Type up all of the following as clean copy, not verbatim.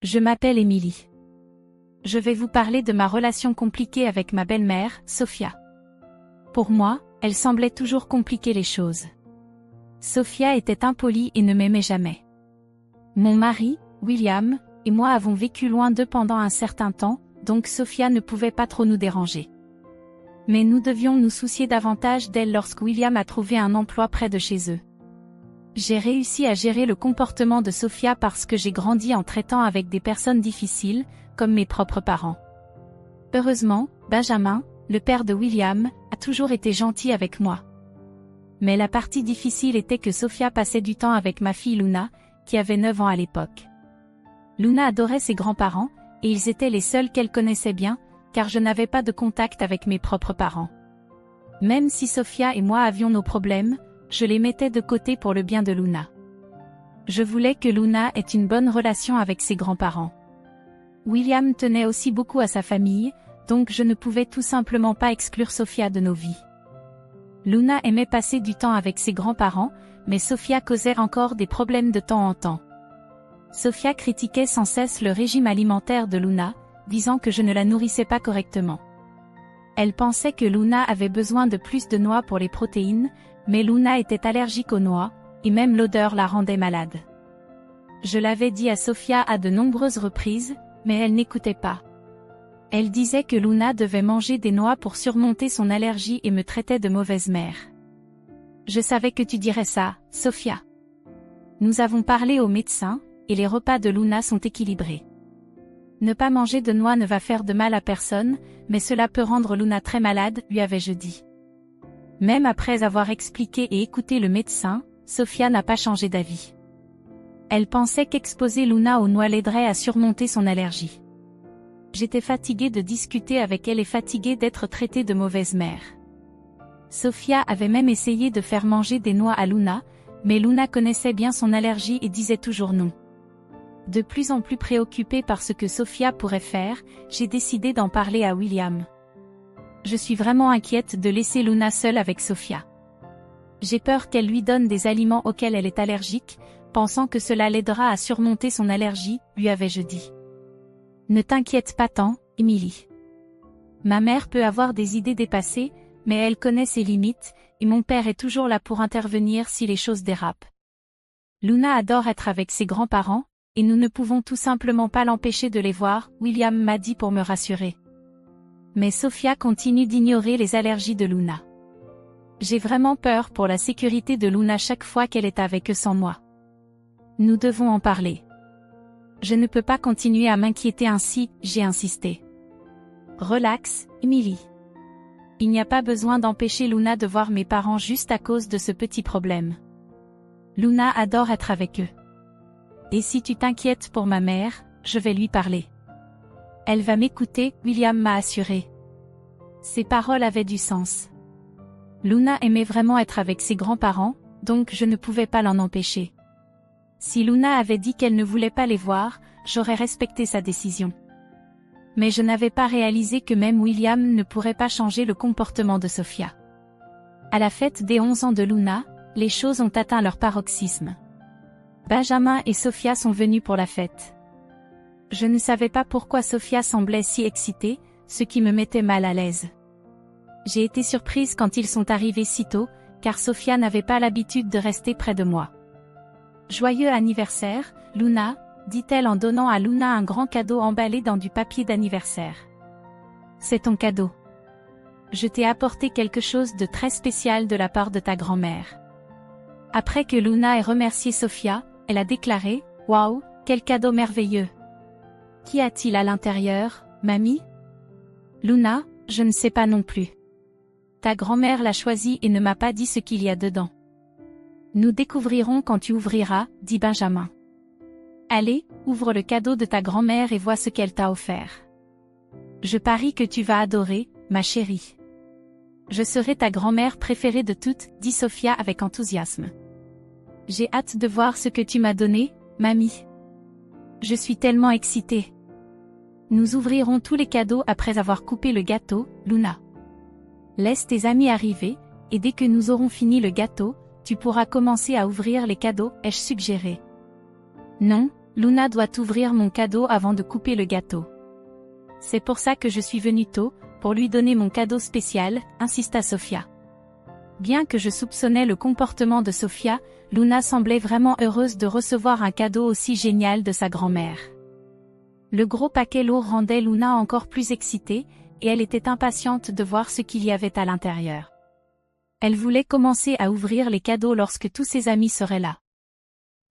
Je m'appelle Émilie. Je vais vous parler de ma relation compliquée avec ma belle-mère, Sophia. Pour moi, elle semblait toujours compliquer les choses. Sophia était impolie et ne m'aimait jamais. Mon mari, William, et moi avons vécu loin d'eux pendant un certain temps, donc Sophia ne pouvait pas trop nous déranger. Mais nous devions nous soucier davantage d'elle lorsque William a trouvé un emploi près de chez eux. J'ai réussi à gérer le comportement de Sophia parce que j'ai grandi en traitant avec des personnes difficiles, comme mes propres parents. Heureusement, Benjamin, le père de William, a toujours été gentil avec moi. Mais la partie difficile était que Sophia passait du temps avec ma fille Luna, qui avait 9 ans à l'époque. Luna adorait ses grands-parents, et ils étaient les seuls qu'elle connaissait bien, car je n'avais pas de contact avec mes propres parents. Même si Sophia et moi avions nos problèmes, je les mettais de côté pour le bien de Luna. Je voulais que Luna ait une bonne relation avec ses grands-parents. William tenait aussi beaucoup à sa famille, donc je ne pouvais tout simplement pas exclure Sophia de nos vies. Luna aimait passer du temps avec ses grands-parents, mais Sophia causait encore des problèmes de temps en temps. Sophia critiquait sans cesse le régime alimentaire de Luna, disant que je ne la nourrissais pas correctement. Elle pensait que Luna avait besoin de plus de noix pour les protéines, mais Luna était allergique aux noix, et même l'odeur la rendait malade. Je l'avais dit à Sophia à de nombreuses reprises, mais elle n'écoutait pas. Elle disait que Luna devait manger des noix pour surmonter son allergie et me traitait de mauvaise mère. Je savais que tu dirais ça, Sophia. Nous avons parlé au médecin, et les repas de Luna sont équilibrés. Ne pas manger de noix ne va faire de mal à personne, mais cela peut rendre Luna très malade, lui avais-je dit. Même après avoir expliqué et écouté le médecin, Sophia n'a pas changé d'avis. Elle pensait qu'exposer Luna aux noix l'aiderait à surmonter son allergie. J'étais fatiguée de discuter avec elle et fatiguée d'être traitée de mauvaise mère. Sophia avait même essayé de faire manger des noix à Luna, mais Luna connaissait bien son allergie et disait toujours non. De plus en plus préoccupée par ce que Sophia pourrait faire, j'ai décidé d'en parler à William. Je suis vraiment inquiète de laisser Luna seule avec Sophia. J'ai peur qu'elle lui donne des aliments auxquels elle est allergique, pensant que cela l'aidera à surmonter son allergie, lui avais-je dit. Ne t'inquiète pas tant, Émilie. Ma mère peut avoir des idées dépassées, mais elle connaît ses limites, et mon père est toujours là pour intervenir si les choses dérapent. Luna adore être avec ses grands-parents, et nous ne pouvons tout simplement pas l'empêcher de les voir, William m'a dit pour me rassurer. Mais Sophia continue d'ignorer les allergies de Luna. J'ai vraiment peur pour la sécurité de Luna chaque fois qu'elle est avec eux sans moi. Nous devons en parler. Je ne peux pas continuer à m'inquiéter ainsi, j'ai insisté. Relax, Émilie. Il n'y a pas besoin d'empêcher Luna de voir mes parents juste à cause de ce petit problème. Luna adore être avec eux. Et si tu t'inquiètes pour ma mère, je vais lui parler. Elle va m'écouter, William m'a assuré. Ses paroles avaient du sens. Luna aimait vraiment être avec ses grands-parents, donc je ne pouvais pas l'en empêcher. Si Luna avait dit qu'elle ne voulait pas les voir, j'aurais respecté sa décision. Mais je n'avais pas réalisé que même William ne pourrait pas changer le comportement de Sophia. À la fête des 11 ans de Luna, les choses ont atteint leur paroxysme. Benjamin et Sophia sont venus pour la fête. Je ne savais pas pourquoi Sophia semblait si excitée, ce qui me mettait mal à l'aise. J'ai été surprise quand ils sont arrivés si tôt, car Sophia n'avait pas l'habitude de rester près de moi. « Joyeux anniversaire, Luna », dit-elle en donnant à Luna un grand cadeau emballé dans du papier d'anniversaire. « C'est ton cadeau. Je t'ai apporté quelque chose de très spécial de la part de ta grand-mère. » Après que Luna ait remercié Sophia, elle a déclaré « Waouh, quel cadeau merveilleux ! Qu'y a-t-il à l'intérieur, mamie ?» Luna, je ne sais pas non plus. Ta grand-mère l'a choisi et ne m'a pas dit ce qu'il y a dedans. Nous découvrirons quand tu ouvriras, dit Benjamin. Allez, ouvre le cadeau de ta grand-mère et vois ce qu'elle t'a offert. Je parie que tu vas adorer, ma chérie. Je serai ta grand-mère préférée de toutes, dit Sophia avec enthousiasme. J'ai hâte de voir ce que tu m'as donné, mamie. Je suis tellement excitée. Nous ouvrirons tous les cadeaux après avoir coupé le gâteau, Luna. Laisse tes amis arriver, et dès que nous aurons fini le gâteau, tu pourras commencer à ouvrir les cadeaux, ai-je suggéré. Non, Luna doit ouvrir mon cadeau avant de couper le gâteau. C'est pour ça que je suis venue tôt, pour lui donner mon cadeau spécial, insista Sofia. Bien que je soupçonnais le comportement de Sofia, Luna semblait vraiment heureuse de recevoir un cadeau aussi génial de sa grand-mère. Le gros paquet lourd rendait Luna encore plus excitée, et elle était impatiente de voir ce qu'il y avait à l'intérieur. Elle voulait commencer à ouvrir les cadeaux lorsque tous ses amis seraient là.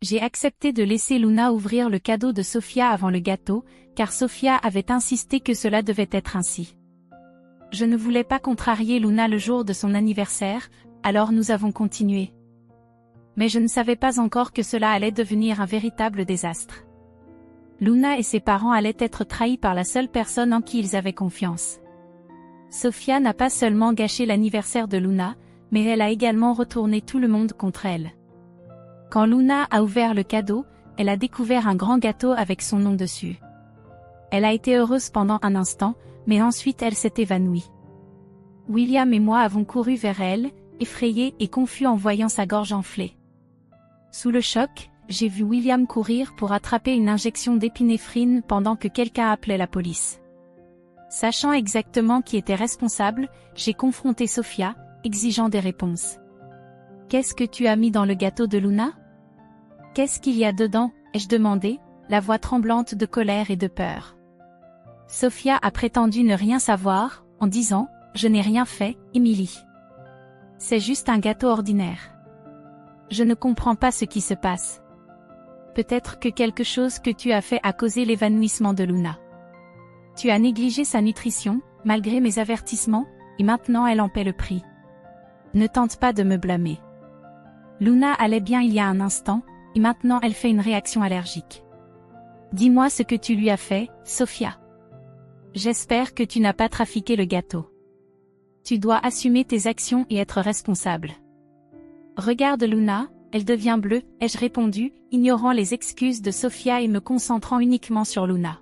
J'ai accepté de laisser Luna ouvrir le cadeau de Sofia avant le gâteau, car Sofia avait insisté que cela devait être ainsi. Je ne voulais pas contrarier Luna le jour de son anniversaire, alors nous avons continué. Mais je ne savais pas encore que cela allait devenir un véritable désastre. Luna et ses parents allaient être trahis par la seule personne en qui ils avaient confiance. Sofia n'a pas seulement gâché l'anniversaire de Luna, mais elle a également retourné tout le monde contre elle. Quand Luna a ouvert le cadeau, elle a découvert un grand gâteau avec son nom dessus. Elle a été heureuse pendant un instant, mais ensuite elle s'est évanouie. William et moi avons couru vers elle, effrayés et confus en voyant sa gorge enflée. Sous le choc, j'ai vu William courir pour attraper une injection d'épinéphrine pendant que quelqu'un appelait la police. Sachant exactement qui était responsable, j'ai confronté Sofia, exigeant des réponses. « Qu'est-ce que tu as mis dans le gâteau de Luna ? Qu'est-ce qu'il y a dedans ?» ai-je demandé, la voix tremblante de colère et de peur. Sofia a prétendu ne rien savoir, en disant « Je n'ai rien fait, Emily. C'est juste un gâteau ordinaire. Je ne comprends pas ce qui se passe. Peut-être que quelque chose que tu as fait a causé l'évanouissement de Luna. Tu as négligé sa nutrition, malgré mes avertissements, et maintenant elle en paie le prix. Ne tente pas de me blâmer. Luna allait bien il y a un instant, et maintenant elle fait une réaction allergique. Dis-moi ce que tu lui as fait, Sofia. J'espère que tu n'as pas trafiqué le gâteau. Tu dois assumer tes actions et être responsable. Regarde Luna, elle devient bleue, ai-je répondu, ignorant les excuses de Sofia et me concentrant uniquement sur Luna.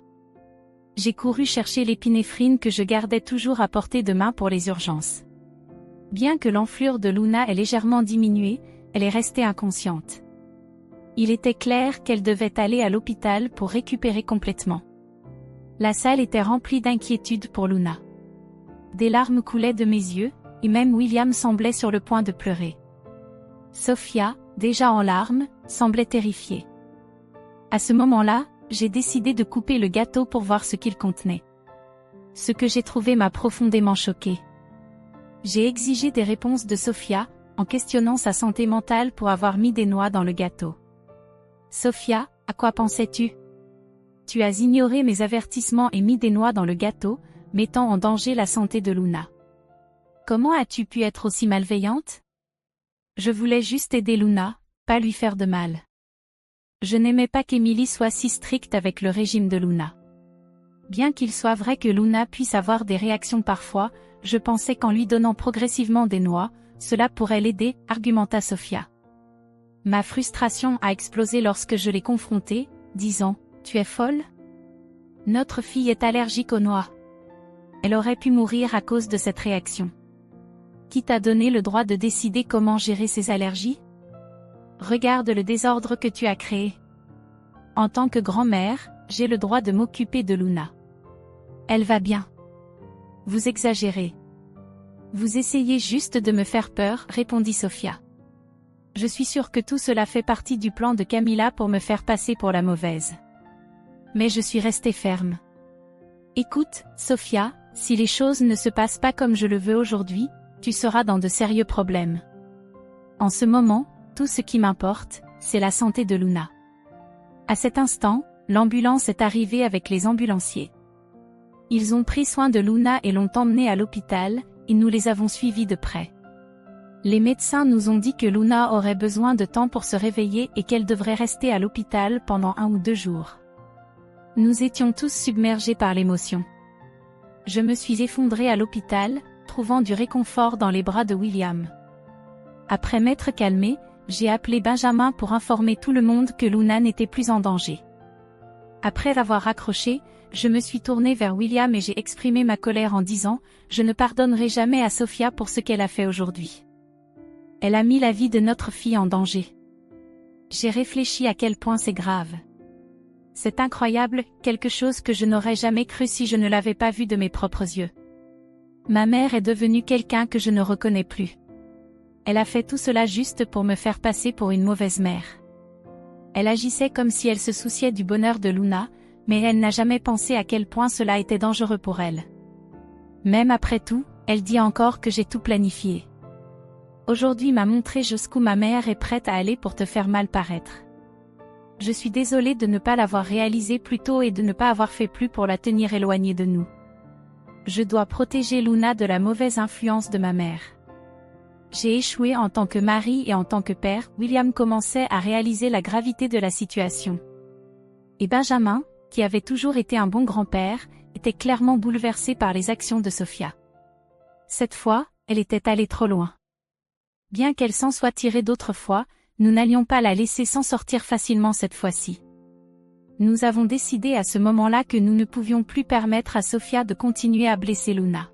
J'ai couru chercher l'épinéphrine que je gardais toujours à portée de main pour les urgences. Bien que l'enflure de Luna ait légèrement diminué, elle est restée inconsciente. Il était clair qu'elle devait aller à l'hôpital pour récupérer complètement. La salle était remplie d'inquiétude pour Luna. Des larmes coulaient de mes yeux, et même William semblait sur le point de pleurer. Sofia, déjà en larmes, semblait terrifiée. À ce moment-là, j'ai décidé de couper le gâteau pour voir ce qu'il contenait. Ce que j'ai trouvé m'a profondément choquée. J'ai exigé des réponses de Sofia, en questionnant sa santé mentale pour avoir mis des noix dans le gâteau. Sofia, à quoi pensais-tu ? Tu as ignoré mes avertissements et mis des noix dans le gâteau, mettant en danger la santé de Luna. Comment as-tu pu être aussi malveillante ? Je voulais juste aider Luna, pas lui faire de mal. Je n'aimais pas qu'Emily soit si stricte avec le régime de Luna. Bien qu'il soit vrai que Luna puisse avoir des réactions parfois, je pensais qu'en lui donnant progressivement des noix, cela pourrait l'aider, argumenta Sofia. Ma frustration a explosé lorsque je l'ai confrontée, disant « Tu es folle ? Notre fille est allergique aux noix. Elle aurait pu mourir à cause de cette réaction. Qui t'a donné le droit de décider comment gérer ses allergies ? Regarde le désordre que tu as créé. En tant que grand-mère, j'ai le droit de m'occuper de Luna. Elle va bien. Vous exagérez. Vous essayez juste de me faire peur, répondit Sofia. Je suis sûre que tout cela fait partie du plan de Camilla pour me faire passer pour la mauvaise. Mais je suis restée ferme. Écoute, Sofia, si les choses ne se passent pas comme je le veux aujourd'hui, tu seras dans de sérieux problèmes. En ce moment, tout ce qui m'importe, c'est la santé de Luna. À cet instant, l'ambulance est arrivée avec les ambulanciers. Ils ont pris soin de Luna et l'ont emmenée à l'hôpital, et nous les avons suivis de près. Les médecins nous ont dit que Luna aurait besoin de temps pour se réveiller et qu'elle devrait rester à l'hôpital pendant 1 ou 2 jours. Nous étions tous submergés par l'émotion. Je me suis effondrée à l'hôpital, trouvant du réconfort dans les bras de William. Après m'être calmée, j'ai appelé Benjamin pour informer tout le monde que Luna n'était plus en danger. Après avoir raccroché, je me suis tournée vers William et j'ai exprimé ma colère en disant « Je ne pardonnerai jamais à Sofia pour ce qu'elle a fait aujourd'hui. Elle a mis la vie de notre fille en danger. J'ai réfléchi à quel point c'est grave. C'est incroyable, quelque chose que je n'aurais jamais cru si je ne l'avais pas vu de mes propres yeux. Ma mère est devenue quelqu'un que je ne reconnais plus. Elle a fait tout cela juste pour me faire passer pour une mauvaise mère. Elle agissait comme si elle se souciait du bonheur de Luna, mais elle n'a jamais pensé à quel point cela était dangereux pour elle. Même après tout, elle dit encore que j'ai tout planifié. Aujourd'hui m'a montré jusqu'où ma mère est prête à aller pour te faire mal paraître. Je suis désolée de ne pas l'avoir réalisé plus tôt et de ne pas avoir fait plus pour la tenir éloignée de nous. Je dois protéger Luna de la mauvaise influence de ma mère. J'ai échoué en tant que mari et en tant que père. William commençait à réaliser la gravité de la situation. Et Benjamin, qui avait toujours été un bon grand-père, était clairement bouleversé par les actions de Sophia. Cette fois, elle était allée trop loin. Bien qu'elle s'en soit tirée d'autres fois, nous n'allions pas la laisser s'en sortir facilement cette fois-ci. Nous avons décidé à ce moment-là que nous ne pouvions plus permettre à Sophia de continuer à blesser Luna.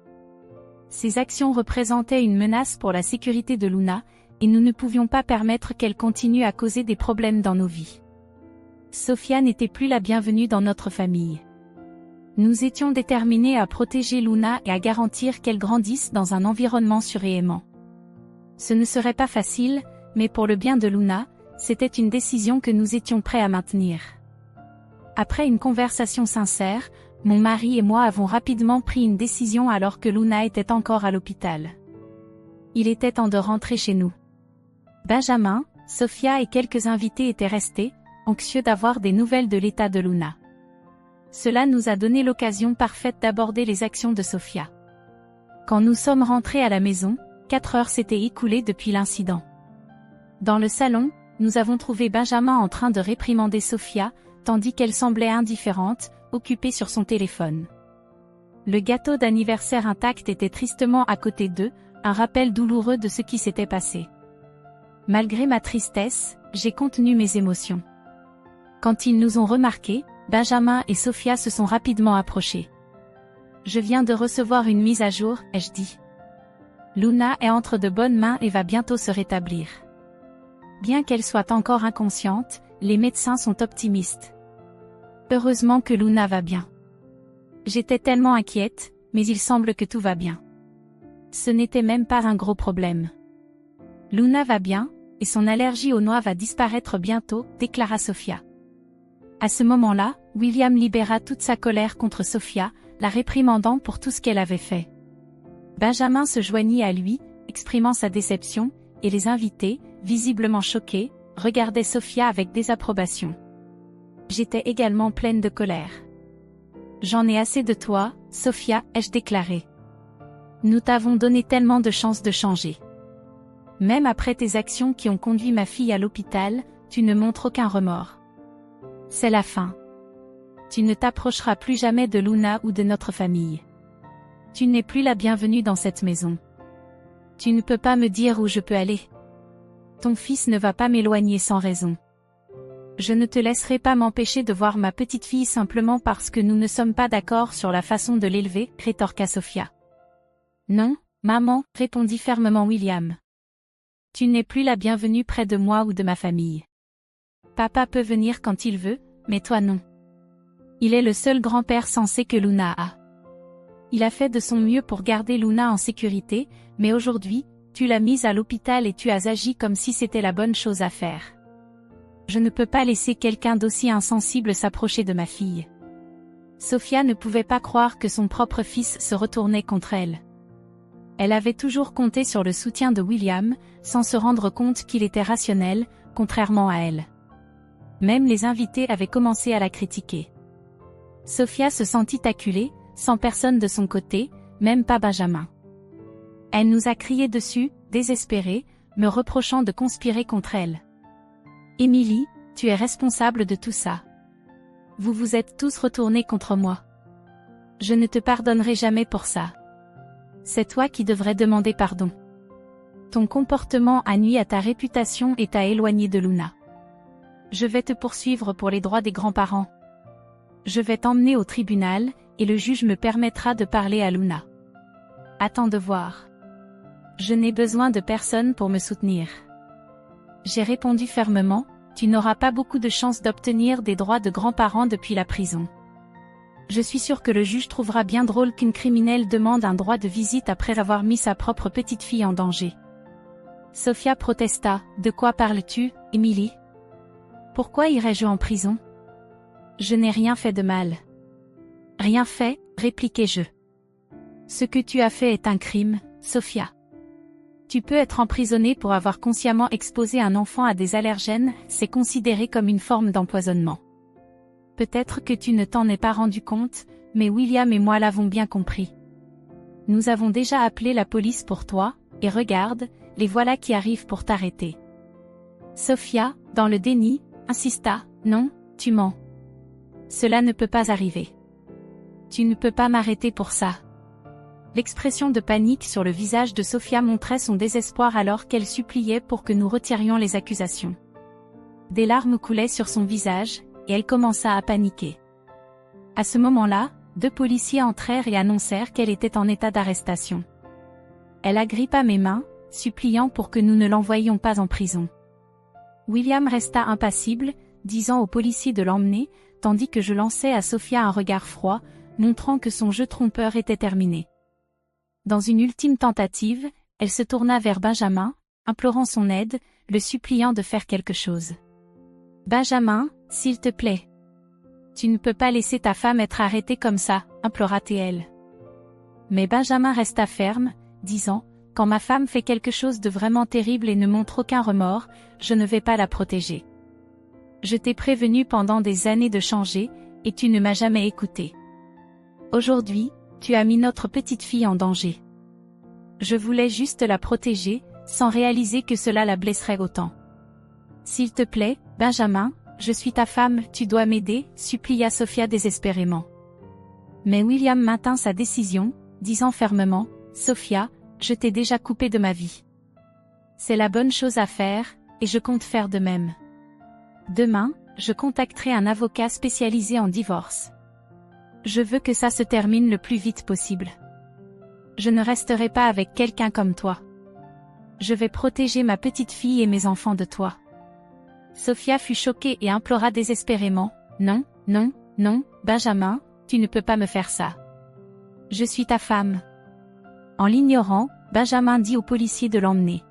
Ces actions représentaient une menace pour la sécurité de Luna, et nous ne pouvions pas permettre qu'elle continue à causer des problèmes dans nos vies. Sophia n'était plus la bienvenue dans notre famille. Nous étions déterminés à protéger Luna et à garantir qu'elle grandisse dans un environnement sûr et aimant. Ce ne serait pas facile, mais pour le bien de Luna, c'était une décision que nous étions prêts à maintenir. Après une conversation sincère, mon mari et moi avons rapidement pris une décision alors que Luna était encore à l'hôpital. Il était temps de rentrer chez nous. Benjamin, Sophia et quelques invités étaient restés, anxieux d'avoir des nouvelles de l'état de Luna. Cela nous a donné l'occasion parfaite d'aborder les actions de Sophia. Quand nous sommes rentrés à la maison, 4 heures s'étaient écoulées depuis l'incident. Dans le salon, nous avons trouvé Benjamin en train de réprimander Sophia, tandis qu'elle semblait indifférente, occupée sur son téléphone. Le gâteau d'anniversaire intact était tristement à côté d'eux, un rappel douloureux de ce qui s'était passé. Malgré ma tristesse, j'ai contenu mes émotions. Quand ils nous ont remarqués, Benjamin et Sophia se sont rapidement approchés. « Je viens de recevoir une mise à jour », ai-je dit. Luna est entre de bonnes mains et va bientôt se rétablir. Bien qu'elle soit encore inconsciente, les médecins sont optimistes. Heureusement que Luna va bien. J'étais tellement inquiète, mais il semble que tout va bien. Ce n'était même pas un gros problème. Luna va bien, et son allergie aux noix va disparaître bientôt, déclara Sophia. À ce moment-là, William libéra toute sa colère contre Sophia, la réprimandant pour tout ce qu'elle avait fait. Benjamin se joignit à lui, exprimant sa déception, et les invités, visiblement choqués, regardaient Sophia avec désapprobation. J'étais également pleine de colère. « J'en ai assez de toi, Sophia », ai-je déclaré. « Nous t'avons donné tellement de chances de changer. Même après tes actions qui ont conduit ma fille à l'hôpital, tu ne montres aucun remords. C'est la fin. Tu ne t'approcheras plus jamais de Luna ou de notre famille. Tu n'es plus la bienvenue dans cette maison. Tu ne peux pas me dire où je peux aller. Ton fils ne va pas m'éloigner sans raison. Je ne te laisserai pas m'empêcher de voir ma petite fille simplement parce que nous ne sommes pas d'accord sur la façon de l'élever, rétorqua Sophia. Non, maman, répondit fermement William. Tu n'es plus la bienvenue près de moi ou de ma famille. Papa peut venir quand il veut, mais toi non. Il est le seul grand-père sensé que Luna a. Il a fait de son mieux pour garder Luna en sécurité, mais aujourd'hui, tu l'as mise à l'hôpital et tu as agi comme si c'était la bonne chose à faire. Je ne peux pas laisser quelqu'un d'aussi insensible s'approcher de ma fille. Sophia ne pouvait pas croire que son propre fils se retournait contre elle. Elle avait toujours compté sur le soutien de William, sans se rendre compte qu'il était rationnel, contrairement à elle. Même les invités avaient commencé à la critiquer. Sophia se sentit acculée, sans personne de son côté, même pas Benjamin. Elle nous a crié dessus, désespérée, me reprochant de conspirer contre elle. « Émilie, tu es responsable de tout ça. Vous vous êtes tous retournés contre moi. Je ne te pardonnerai jamais pour ça. C'est toi qui devrais demander pardon. Ton comportement a nui à ta réputation et t'a éloigné de Luna. Je vais te poursuivre pour les droits des grands-parents. Je vais t'emmener au tribunal, et le juge me permettra de parler à Luna. Attends de voir. Je n'ai besoin de personne pour me soutenir. » J'ai répondu fermement, tu n'auras pas beaucoup de chances d'obtenir des droits de grands-parents depuis la prison. Je suis sûre que le juge trouvera bien drôle qu'une criminelle demande un droit de visite après avoir mis sa propre petite-fille en danger. Sophia protesta. « De quoi parles-tu, Emily ? Pourquoi irais-je en prison ? Je n'ai rien fait de mal. » « Rien fait, répliquai-je. Ce que tu as fait est un crime, Sophia. Tu peux être emprisonnée pour avoir consciemment exposé un enfant à des allergènes, c'est considéré comme une forme d'empoisonnement. Peut-être que tu ne t'en es pas rendu compte, mais William et moi l'avons bien compris. Nous avons déjà appelé la police pour toi, et regarde, les voilà qui arrivent pour t'arrêter. » Sophia, dans le déni, insista. « Non, tu mens. Cela ne peut pas arriver. Tu ne peux pas m'arrêter pour ça. » L'expression de panique sur le visage de Sophia montrait son désespoir alors qu'elle suppliait pour que nous retirions les accusations. Des larmes coulaient sur son visage, et elle commença à paniquer. À ce moment-là, 2 policiers entrèrent et annoncèrent qu'elle était en état d'arrestation. Elle agrippa mes mains, suppliant pour que nous ne l'envoyions pas en prison. William resta impassible, disant aux policiers de l'emmener, tandis que je lançais à Sophia un regard froid, montrant que son jeu trompeur était terminé. Dans une ultime tentative, elle se tourna vers Benjamin, implorant son aide, le suppliant de faire quelque chose. « Benjamin, s'il te plaît. Tu ne peux pas laisser ta femme être arrêtée comme ça, implora-t-elle. Mais Benjamin resta ferme, disant, « Quand ma femme fait quelque chose de vraiment terrible et ne montre aucun remords, je ne vais pas la protéger. Je t'ai prévenu pendant des années de changer, et tu ne m'as jamais écouté. Aujourd'hui, tu as mis notre petite fille en danger. Je voulais juste la protéger, sans réaliser que cela la blesserait autant. S'il te plaît, Benjamin, je suis ta femme, tu dois m'aider, supplia Sophia désespérément. Mais William maintint sa décision, disant fermement, « Sophia, je t'ai déjà coupé de ma vie. C'est la bonne chose à faire, et je compte faire de même. Demain, je contacterai un avocat spécialisé en divorce. Je veux que ça se termine le plus vite possible. Je ne resterai pas avec quelqu'un comme toi. Je vais protéger ma petite fille et mes enfants de toi. » Sophia fut choquée et implora désespérément, « Non, non, non, Benjamin, tu ne peux pas me faire ça. Je suis ta femme. » En l'ignorant, Benjamin dit aux policiers de l'emmener.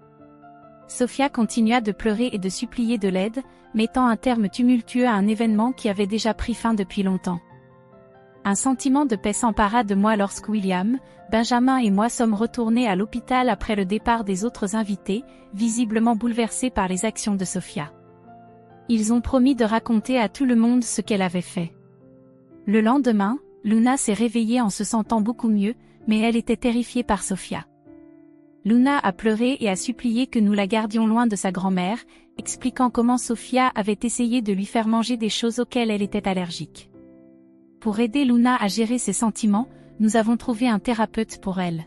Sophia continua de pleurer et de supplier de l'aide, mettant un terme tumultueux à un événement qui avait déjà pris fin depuis longtemps. Un sentiment de paix s'empara de moi lorsque William, Benjamin et moi sommes retournés à l'hôpital après le départ des autres invités, visiblement bouleversés par les actions de Sophia. Ils ont promis de raconter à tout le monde ce qu'elle avait fait. Le lendemain, Luna s'est réveillée en se sentant beaucoup mieux, mais elle était terrifiée par Sophia. Luna a pleuré et a supplié que nous la gardions loin de sa grand-mère, expliquant comment Sophia avait essayé de lui faire manger des choses auxquelles elle était allergique. Pour aider Luna à gérer ses sentiments, nous avons trouvé un thérapeute pour elle.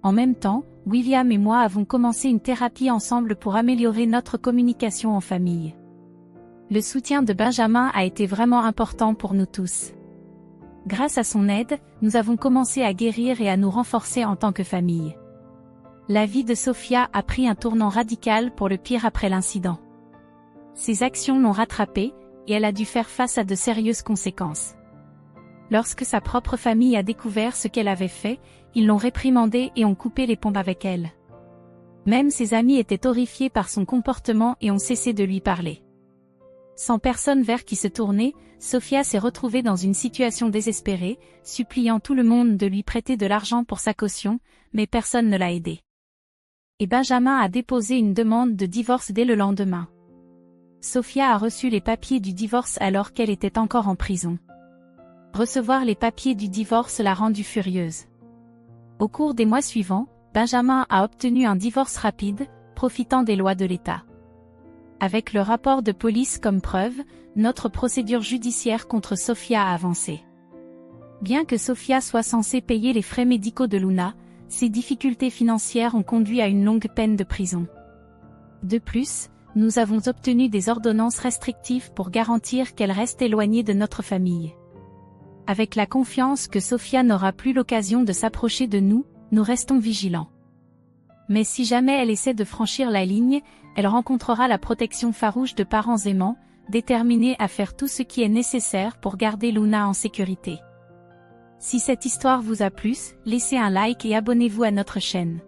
En même temps, William et moi avons commencé une thérapie ensemble pour améliorer notre communication en famille. Le soutien de Benjamin a été vraiment important pour nous tous. Grâce à son aide, nous avons commencé à guérir et à nous renforcer en tant que famille. La vie de Sophia a pris un tournant radical pour le pire après l'incident. Ses actions l'ont rattrapée, et elle a dû faire face à de sérieuses conséquences. Lorsque sa propre famille a découvert ce qu'elle avait fait, ils l'ont réprimandée et ont coupé les ponts avec elle. Même ses amis étaient horrifiés par son comportement et ont cessé de lui parler. Sans personne vers qui se tourner, Sophia s'est retrouvée dans une situation désespérée, suppliant tout le monde de lui prêter de l'argent pour sa caution, mais personne ne l'a aidée. Et Benjamin a déposé une demande de divorce dès le lendemain. Sophia a reçu les papiers du divorce alors qu'elle était encore en prison. Recevoir les papiers du divorce l'a rendue furieuse. Au cours des mois suivants, Benjamin a obtenu un divorce rapide, profitant des lois de l'État. Avec le rapport de police comme preuve, notre procédure judiciaire contre Sophia a avancé. Bien que Sophia soit censée payer les frais médicaux de Luna, ses difficultés financières ont conduit à une longue peine de prison. De plus, nous avons obtenu des ordonnances restrictives pour garantir qu'elle reste éloignée de notre famille. Avec la confiance que Sophia n'aura plus l'occasion de s'approcher de nous, nous restons vigilants. Mais si jamais elle essaie de franchir la ligne, elle rencontrera la protection farouche de parents aimants, déterminés à faire tout ce qui est nécessaire pour garder Luna en sécurité. Si cette histoire vous a plu, laissez un like et abonnez-vous à notre chaîne.